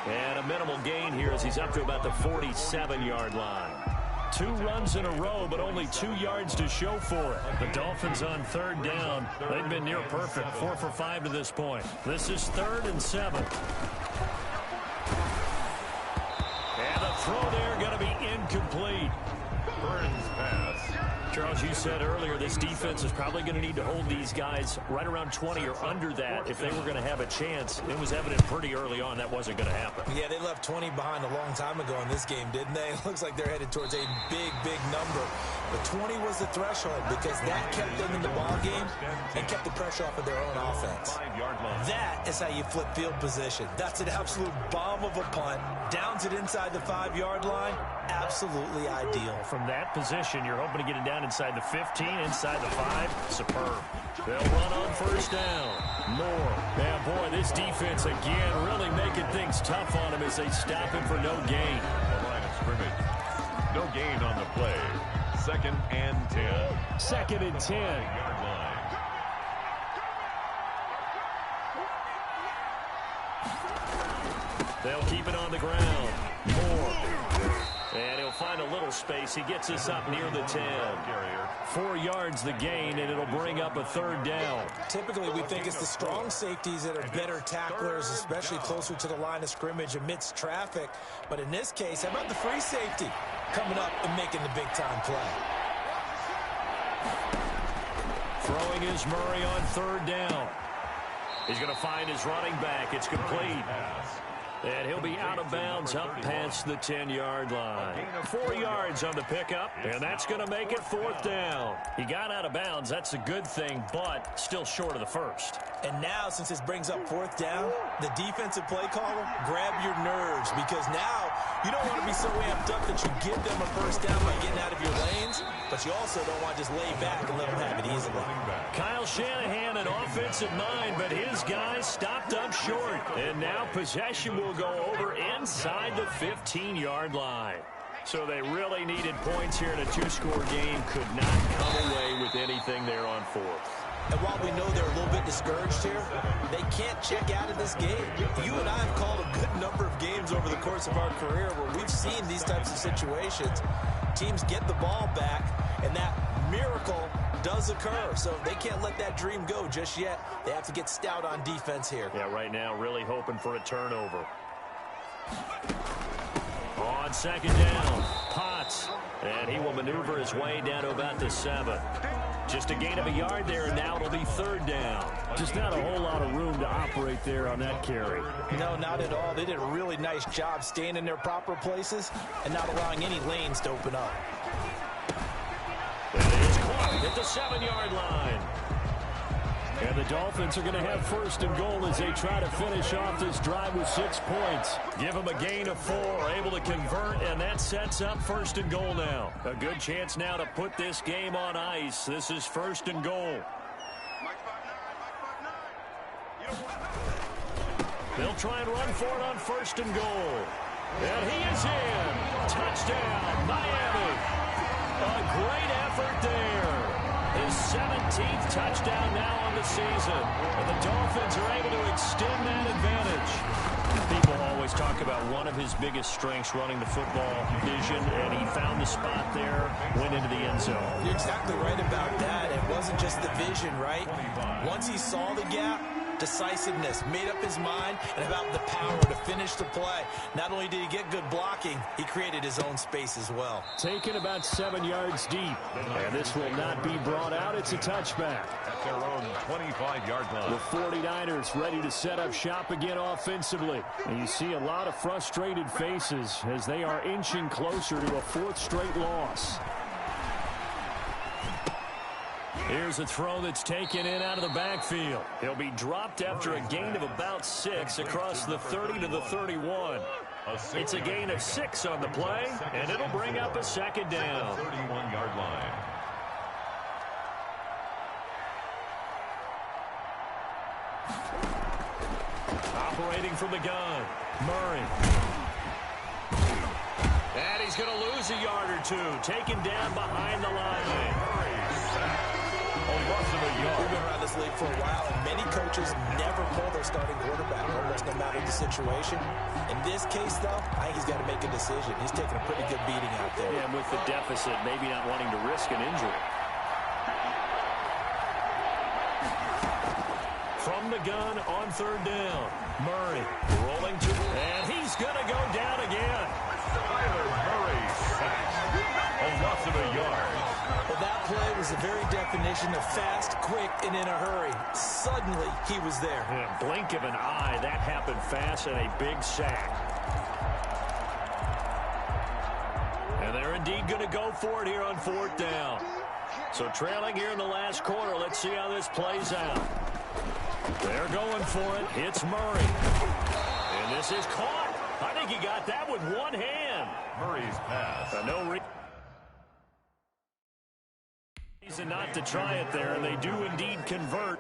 And a minimal gain here as he's up to about the 47-yard line. 2 runs in a row, but only 2 yards to show for it. The Dolphins on 3rd down. They've been near perfect, 4 for 5 to this point. This is 3rd and 7. And the throw there going to be incomplete. Burns pass. Charles, you said earlier this defense is probably going to need to hold these guys right around 20 or under that if they were going to have a chance. It was evident pretty early on that wasn't going to happen. Yeah, they left 20 behind a long time ago in this game, didn't they? It looks like they're headed towards a big, big number. But 20 was the threshold because that kept them in the ball game and kept the pressure off of their own offense. That is how you flip field position. That's an absolute bomb of a punt. Downs it inside the 5-yard line. Absolutely ideal. From that position, you're hoping to get it down inside the 15, inside the 5. Superb. They'll run on 1st down. Moore. Man, boy, this defense again really making things tough on him as they stop him for no gain. The line of scrimmage. No gain on the play. 2nd and 10. 2nd and 10. Yard line. They'll keep it on the ground. Moore. And he'll find a little space. He gets us up near the 10. 4 yards the gain, and it'll bring up a 3rd down. Typically, we think it's the strong safeties that are better tacklers, especially closer to the line of scrimmage amidst traffic. But in this case, how about the free safety coming up and making the big-time play? Throwing is Murray on 3rd down. He's going to find his running back. It's complete. And he'll be out of bounds up past the 10-yard line. 4 yards on the pickup, and that's going to make it 4th down. He got out of bounds. That's a good thing, but still short of the first. And now, since this brings up 4th down, the defensive play caller, grab your nerves, because now you don't want to be so amped up that you give them a first down by getting out of your lanes, but you also don't want to just lay back and let them have it easily. Kyle Shanahan, an offensive mind, but his guys stopped up short. And now possession will go over inside the 15-yard line. So they really needed points here in a 2-score game. Could not come away with anything there on 4th. And while we know they're a little bit discouraged here, they can't check out of this game. You and I have called a good number of games over the course of our career where we've seen these types of situations. Teams get the ball back, and that miracle does occur. So they can't let that dream go just yet. They have to get stout on defense here. Yeah, right now really hoping for a turnover. On 2nd down, Potts. And he will maneuver his way down to about the 7. Just a gain of a yard there, and now it'll be 3rd down. Just not a whole lot of room to operate there on that carry. No, not at all. They did a really nice job staying in their proper places and not allowing any lanes to open up. And it's caught at the 7-yard line. And the Dolphins are going to have 1st and goal as they try to finish off this drive with 6 points. Give them a gain of 4, able to convert, and that sets up 1st and goal now. A good chance now to put this game on ice. This is 1st and goal. They'll try and run for it on 1st and goal. And he is in. Touchdown, Miami. A great effort there. His 17th touchdown now on the season. And the Dolphins are able to extend that advantage. People always talk about one of his biggest strengths running the football, vision, and he found the spot there, went into the end zone. You're exactly right about that. It wasn't just the vision, right? Once he saw the gap, decisiveness, made up his mind, and about the power to finish the play. Not only did he get good blocking, he created his own space as well. Taken about 7 yards deep. And this will not be brought out. It's a touchback. At their own 25-yard line. The 49ers ready to set up shop again offensively. And you see a lot of frustrated faces as they are inching closer to a 4th straight loss. Here's a throw that's taken in out of the backfield. He'll be dropped after a gain of about 6 across the 30 to the 31. It's a gain of 6 on the play, and it'll bring up a 2nd down. 31-yard line. Operating from the gun, Murray. And he's going to lose a yard or 2, taken down behind the line. We've been around this league for a while, and many coaches never pull their starting quarterback, almost no matter the situation. In this case, though, I think he's got to make a decision. He's taking a pretty good beating out there. Yeah, and with the deficit, maybe not wanting to risk an injury. From the gun on 3rd down, Murray rolling to, and he's going to go down again. Murray sacked. A loss of a yard. Well, that play was the very definition of fast, quick, and in a hurry. Suddenly, he was there. Yeah, blink of an eye, that happened fast, and a big sack. And they're indeed going to go for it here on 4th down. So trailing here in the last quarter, let's see how this plays out. They're going for it. It's Murray. And this is caught. I think he got that with one hand. Murray's pass. No reason not to try it there, and they do indeed convert.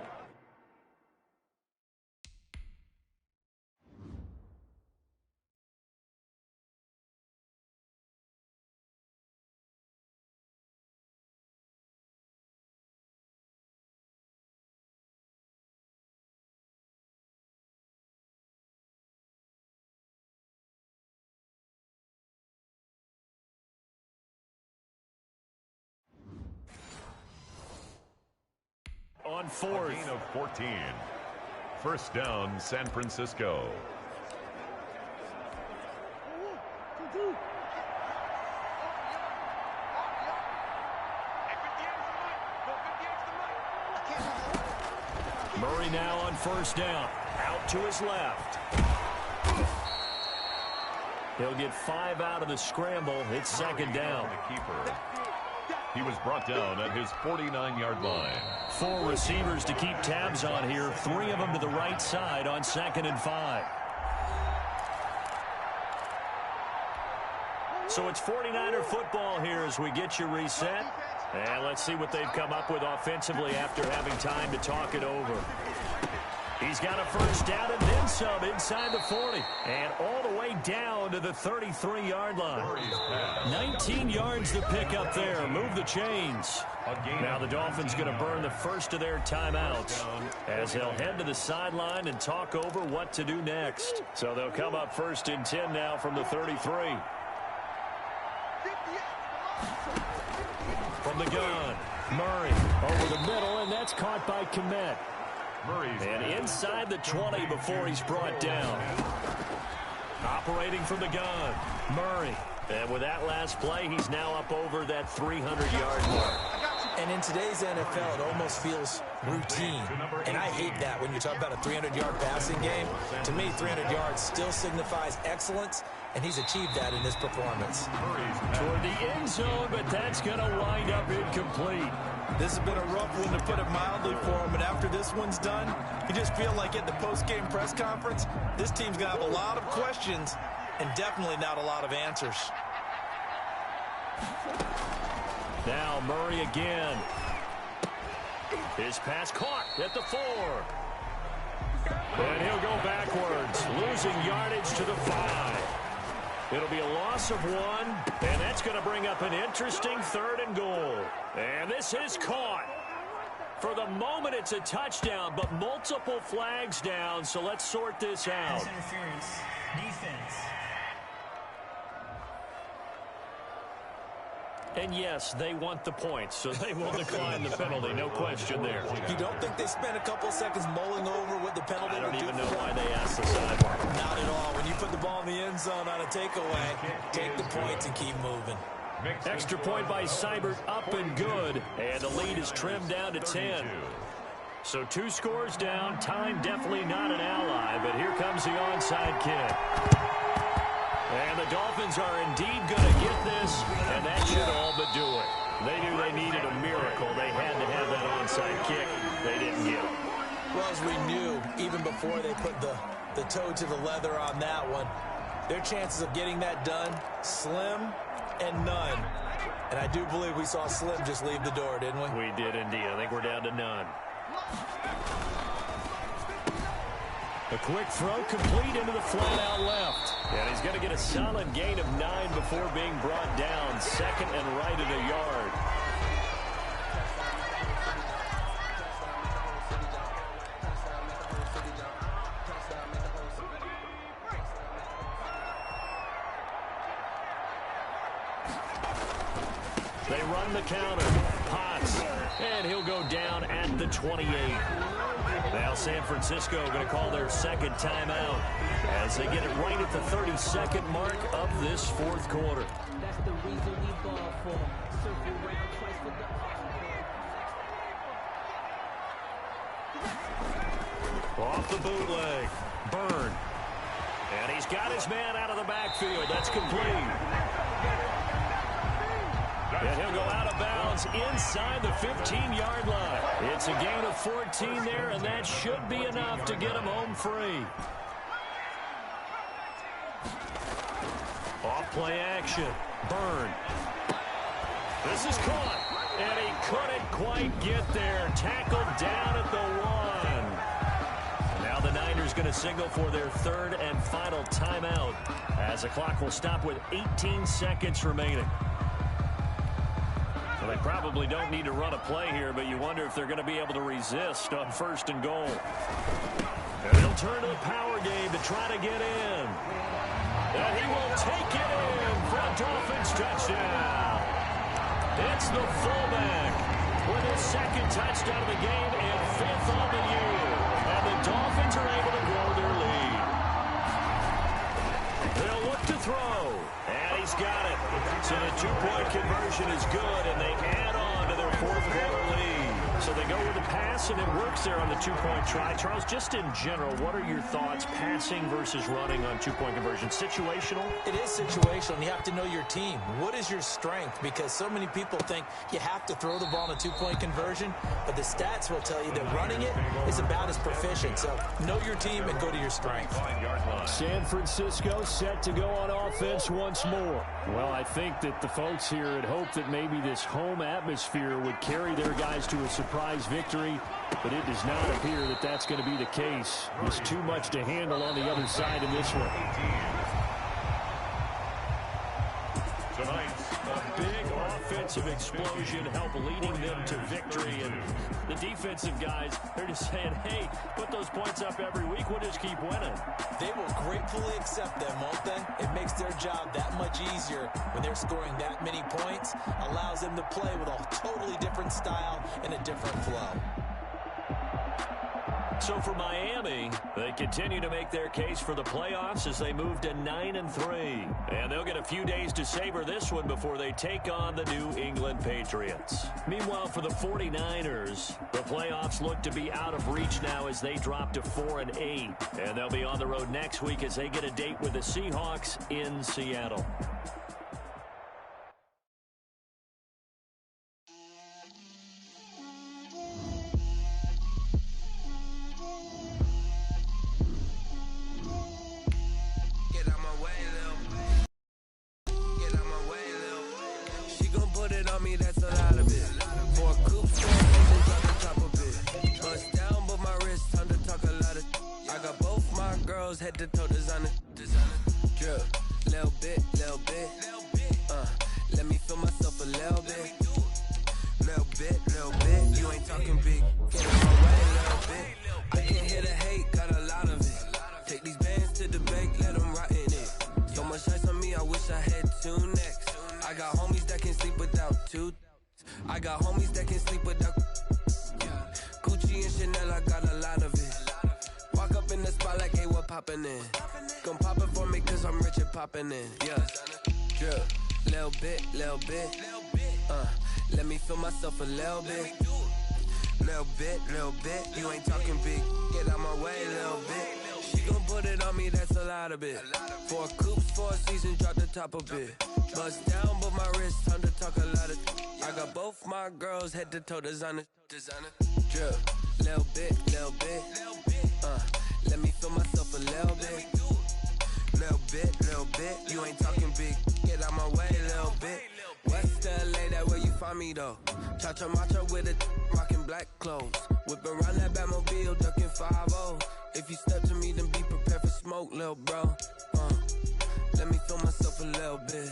On 4th. Gain of 14. 1st down, San Francisco. Murray now on 1st down. Out to his left. He'll get 5 out of the scramble. It's second down. The keeper. He was brought down at his 49-yard line. 4 receivers to keep tabs on here. 3 of them to the right side on 2nd and 5. So it's 49er football here as we get you reset. And let's see what they've come up with offensively after having time to talk it over. He's got a first down and then some inside the 40. And all the way down to the 33-yard line. 19 yards to pick up there. Move the chains. Now the Dolphins going to burn the first of their timeouts as they'll head to the sideline and talk over what to do next. So they'll come up 1st and 10 now from the 33. From the gun, Murray over the middle, and that's caught by Kmet. And inside the 20 before he's brought down. Operating from the gun, Murray. And with that last play, he's now up over that 300-yard mark. And in today's NFL, it almost feels routine. And I hate that when you talk about a 300-yard passing game. To me, 300 yards still signifies excellence, and he's achieved that in his performance. Toward the end zone, but that's going to wind up incomplete. This has been a rough one, to put it mildly, for him. But after this one's done, you just feel like at the post-game press conference, this team's going to have a lot of questions and definitely not a lot of answers. Now Murray again. His pass caught at the 4. And he'll go backwards, losing yardage to the 5. It'll be a loss of 1, and that's going to bring up an interesting 3rd and goal. And this is caught. For the moment, it's a touchdown, but multiple flags down, so let's sort this out. Interference, defense. And yes, they want the points, so they will decline the penalty, no question there. You don't think they spent a couple seconds mulling over what the penalty I would don't do? even know why they asked the sideline. Not at all. When you put the ball in the end zone on a takeaway, take the points and keep moving. Extra point by Seibert, up and good, and the lead is trimmed down to 10. So 2 scores down, time definitely not an ally, but here comes the onside kick. And the Dolphins are indeed going to get this, and that should all but do it. They knew they needed a miracle. They had to have that onside kick. They didn't get it. Well, as we knew, even before they put the toe to the leather on that one, their chances of getting that done, slim and none. And I do believe we saw Slim just leave the door, didn't we? We did indeed. I think we're down to none. A quick throw complete into the flat out left. And he's going to get a solid gain of 9 before being brought down. 2nd and right at a yard. They run the counter. Potts. And he'll go down at the 28. Now San Francisco going to call their 2nd timeout as they get it right at the 32nd mark of this 4th quarter. That's the reason we ball for. Circle round twice for the Off the bootleg. Byrne. And he's got his man out of the backfield. That's complete. And he'll go out of bounds inside the 15-yard line. It's a gain of 14 there, and that should be enough to get him home free. Off play action. Byrne. This is caught. And he couldn't quite get there. Tackled down at the 1. Now the Niners going to signal for their 3rd and final timeout as the clock will stop with 18 seconds remaining. Well, they probably don't need to run a play here, but you wonder if they're going to be able to resist on 1st and goal. And they'll turn to the power game to try to get in. And he will take it in for a Dolphins touchdown. It's the fullback with his 2nd touchdown of the game and 5th on the year. And the Dolphins are able to grow their lead. They'll look to throw. And he's got it. So the two-point conversion is good, and they add on to their fourth-quarter lead. So they go with the pass, and it works there on the two-point try. Charles, just in general, what are your thoughts passing versus running on two-point conversion? Situational? It is situational, and you have to know your team. What is your strength? Because so many people think you have to throw the ball in a two-point conversion, but the stats will tell you that running it is about as proficient. So know your team and go to your strength. San Francisco set to go on offense once more. Well, I think that the folks here had hoped that maybe this home atmosphere would carry their guys to a surprise victory, but it does not appear that that's going to be the case. There's too much to handle on the other side in this one. Tonight, A big offensive explosion help leading them to victory, and the defensive guys, they're just saying, hey, put those points up every week, we'll just keep winning. They will gratefully accept them, won't they? It makes their job that much easier when they're scoring that many points, allows them to play with a totally different style and a different flow. So for Miami, they continue to make their case for the playoffs as they move to 9-3. And they'll get a few days to savor this one before they take on the New England Patriots. Meanwhile, for the 49ers, the playoffs look to be out of reach now as they drop to 4-8. And they'll be on the road next week as they get a date with the Seahawks in Seattle. Head to toe designer, drip, little bit, let me feel myself a little bit, you ain't talking big, get out my way a little bit, I can't hear the hate, got a lot of it, take these bands to the bank, let them rot in it, so much ice on me, I wish I had two necks, I got homies that can sleep without two, I got homies that can sleep without, Gucci and Chanel, I got a lot of it. Walk up in the spot like, hey, what poppin' in? Gon' pop it for me cause I'm rich and poppin' in. Yeah, drip, little bit, let me feel myself a little bit. Little bit, you ain't talking big, get out my way a little bit. She gon' put it on me, that's a lot of it. 4 coops, 4 seasons, drop the top a bit. Bust down, but my wrist, time to talk a lot of. I got both my girls head to toe designer, drip, little bit, let me feel myself a little bit. Little bit, you ain't talking big, get out my way a little bit. West LA, that where you find me though. Cha-cha matcha with a rockin' black clothes. Whip around that Batmobile, ducking 5-0. If you step to me, then be prepared for smoke, lil' bro. Let me feel myself a little bit.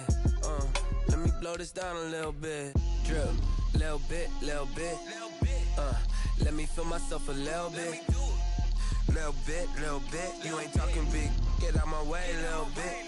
Let me blow this down a little bit. Drip, little bit. Let me feel myself a little bit. Little bit, you ain't talking big, get out my way a little bit.